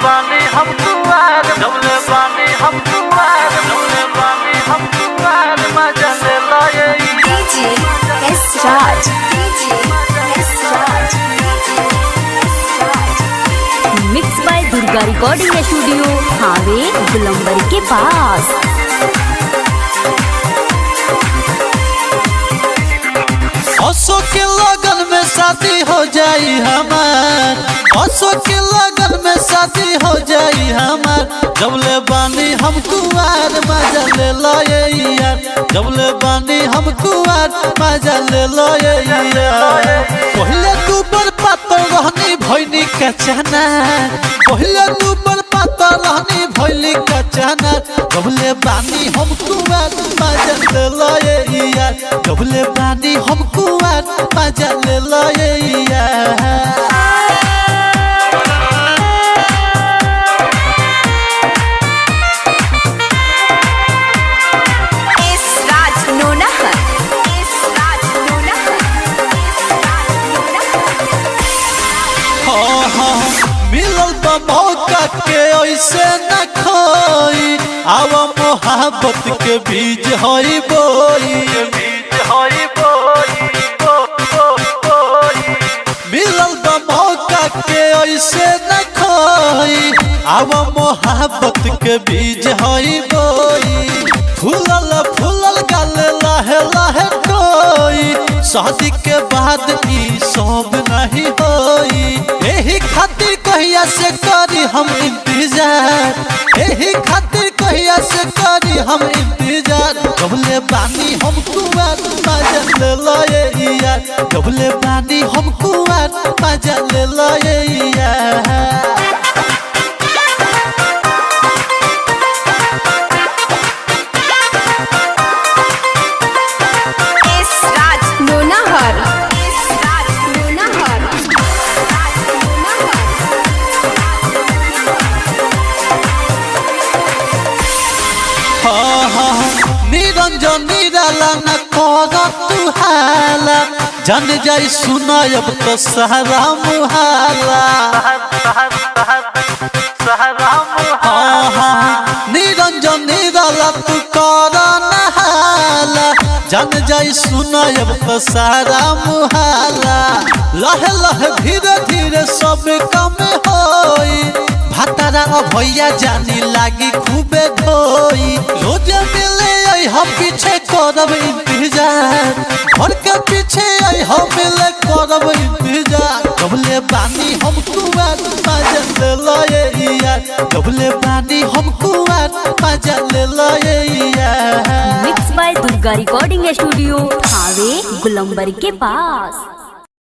बानी हम कुआर, जबले बानी हम कुआर, जबले बानी हम कुआर, मजा ले लाए DJ S Raj, DJ S Raj, mix by Durga recording studio हावे गुलंबर के पास। असो के लगन में शादी हो जाई हमार, असो के लगन में शादी हो जाई हमार, जबले बानी हम कुआर मजा ले लाए यार, जबले बानी हम कुआर मजा ले लाए यार। पहले तू पर पातर रहनी भैनी कचना, पहले तू पर पातर रहनी भैली कचना, जबले बानी हम कुआर मजा ले लाए यार, जबले बानी हम कुआर मजा ले लाए यार। मिलल बा मौका के ऐसे न खोई, आवा मोहब्बत के बीज होई बोई, बीज होई बोई, मिलल बा मौका के ऐसे न खोई, आवा मोहब्बत के बीज होई बोई। फूलल फूलल गल लहे लहे कोई, शादी के बाद भी सब नहीं होई। यही खातिर कहिया से करी हम इंतजार, यही खातिर कहिया से करी हम इंतजार, जबले बानी हम कुआर मजा ले लाए यार, जबले बानी हम कुआर मजा ले लाए यार। निरंजन निराला न कर तू हाला, जान जाई सुनायब तो सहरा मुहाला। निरंजन निराला तू कर न हाला, जान जाई सुनायब तो सहरा मुहाला। लहे लहे धीरे धीरे सब कम होई, भतारा भैया जानी लागी खूबे धोई। रोज मिले आई हम पीछे करब इंतजार, घर के पीछे आई हम मिले करब इंतजार, जबले बानी हम कुआर मजा ले लाए यार, जबले बानी हम कुआर मजा ले लाए यार। Mix by Durga recording studio हावे गुलंबर के पास।